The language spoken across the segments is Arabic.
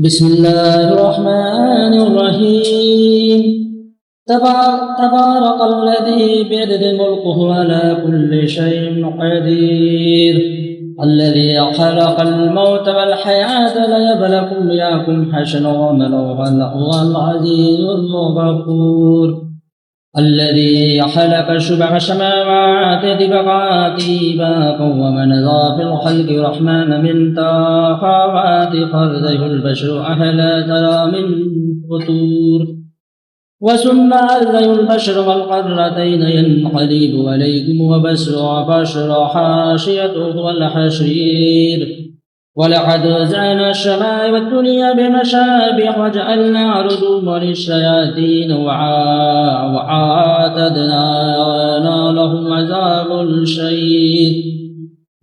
بسم الله الرحمن الرحيم. تبارك الذي بيده الملك وهو على كل شيء قدير. الذي خلق الموت والحياة ليبلوكم أيكم أحسن عملا وهو العزيز الغفور. الذي خلق سبع سماوات طباقا ونظر في الخلق الرحمن من تخافات خرجه البشر أهلا ترى من فطور. وثم أرجه البشر والقرتين ينقلب عليكم وبشر حاشيته والحشير. ولقد زعنا السماء والدنيا بمشابه وجعلنا رجوما للشياطين وأعتدنا لهم عذاب الشديد.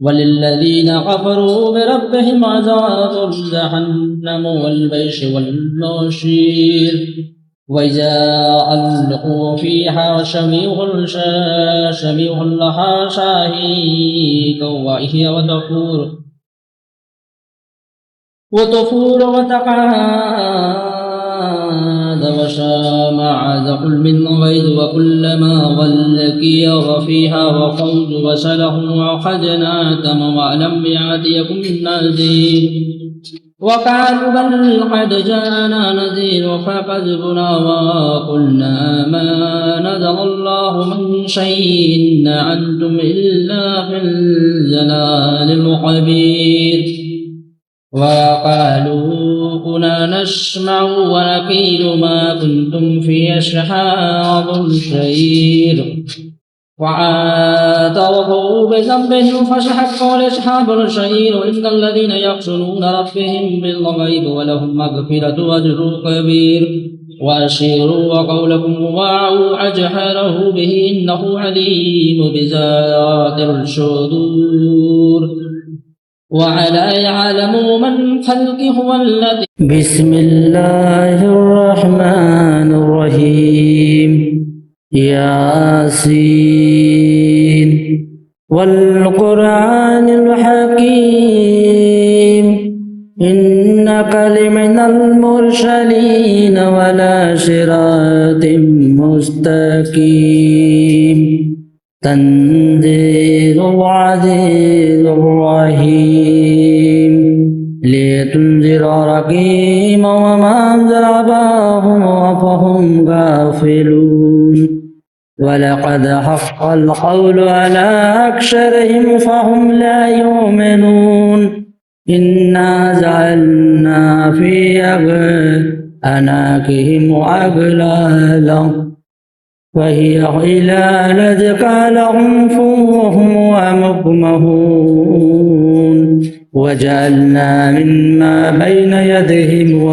وللذين كفروا بربهم عذاب جهنم والبئس والمصير. وإذا ألقوا فيها شميع لها شهيق وهي وتفور وتقعد وشامع ذقل من غيظ وكلما غلقي وفيها وفوز وسلهم وأخذنا تم ولم يأتيكم نذير. وقالوا بل قد جاءنا نذير فكذبنا وقلنا ما نزل الله من شيء إن أنتم إلا في الضلال الكبير. وقالوا كنا نسمع ونكيل ما كنتم في أصحاب السعير. واعترفوا بذنبهم فسحقوا لأصحاب السعير إن الذين يقتلون ربهم بالغيب ولهم مغفرة وأجر كبير. وأسروا وقولكم واعوا أجهره به إنه عليم بذات الصدور. وعلى يعلم من خلقه هو الذي. بسم الله الرحمن الرحيم. ياسين والقرآن الحكيم إنك لمن المرسلين ولا صراط مستقيم. تنزيل العزيز الرحيم لتنذر رقيما وما أنذر آباءهم فهم غافلون. ولقد حق القول على أكثرهم فهم لا يؤمنون. إنا جعلنا في أعناقهم أغلالا فهي إلى الأذقان لهم فوهم ومقمهون. وجعلنا من بين يديهم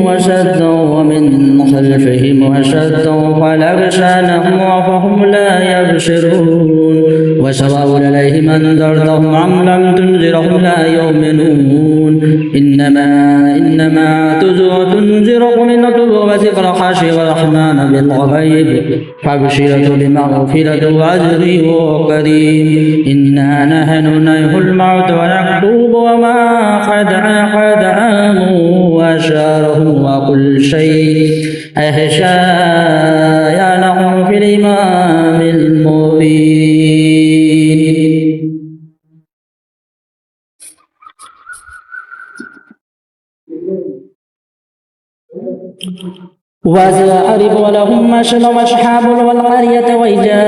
وسدا ومن خلفهم وسدا فلبسناهم فهم لا يبصرون. وسواء عليهم أنذرتهم أم لم تنذرهم لا يؤمنون. إنما تنذر من وذكر خاشع والرحمن بالغيب فبشرة بمغفرة وأجر كريم. إنا نحن نحيي الموت ونكتب وما قدموا وآثارهم وكل شيء أحصيناه في الإمام المبين. وَأَعْرِضْ وَلَهُمْ مَثَلُ أَصْحَابِ الْقَرْيَةِ وَإِذَا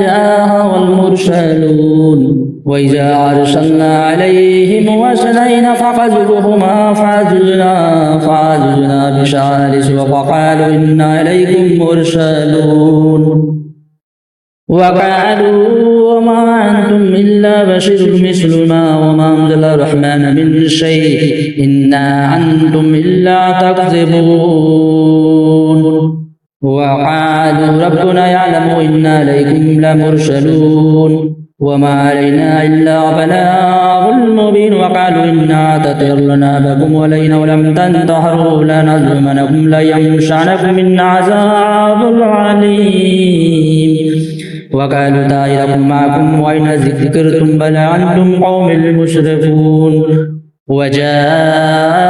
جَاءَهَا الْمُرْسَلُونَ. وَإِذَا أَرْسَلْنَا عَلَيْهِمْ اثْنَيْنِ فَكَذَّبُوهُمَا فَعَزَزْنَا بِثَالِثٍ فَقَالُوا إِنَّا إِلَيْكُمْ مُرْسَلُونَ. وقالوا وما أنتم إلا بشر مثلنا وما أنزل الرحمن من شيء إن أنتم إلا تكذبون. وقالوا ربنا يعلم إنا إليكم لمرسلون وما علينا إلا بلاغ المبين. وقالوا إنا تطيرنا بكم ولئن لم تنتهوا لنرجمنكم ليمسعنكم منا عذاب عليم. وقالوا طائركم معكم وإن ذكرتم بل أنتم قوم مسرفون وجاء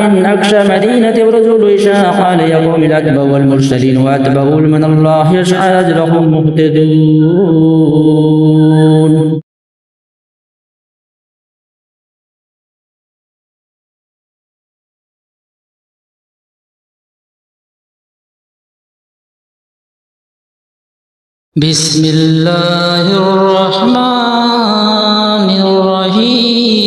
من أقصى مدينة رسول إشاء قال يا قوم الأتبعوا والمرسلين وأتبعوا من الله يشعى أجرهم مهتدون بسم الله الرحمن الرحيم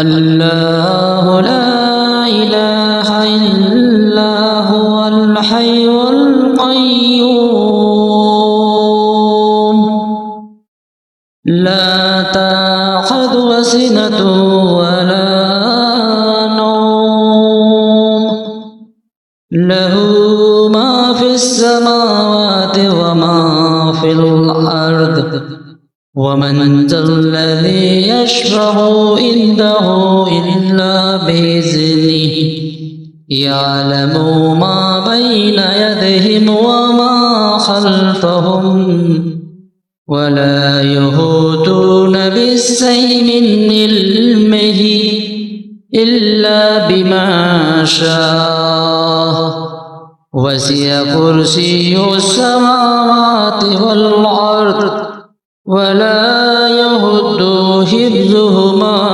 الله لا إله إلا هو الحي القيوم لا تأخذه سنة ولا نوم له ما في السماوات وما في الأرض ومن ذا الذي يشفع عنده إلا بإذنه يعلم ما بين يديهم وما خلفهم ولا يحيطون بشيء من علمه إلا بما شاء وسع كرسيه السماوات والأرض ولا يهد حفظهما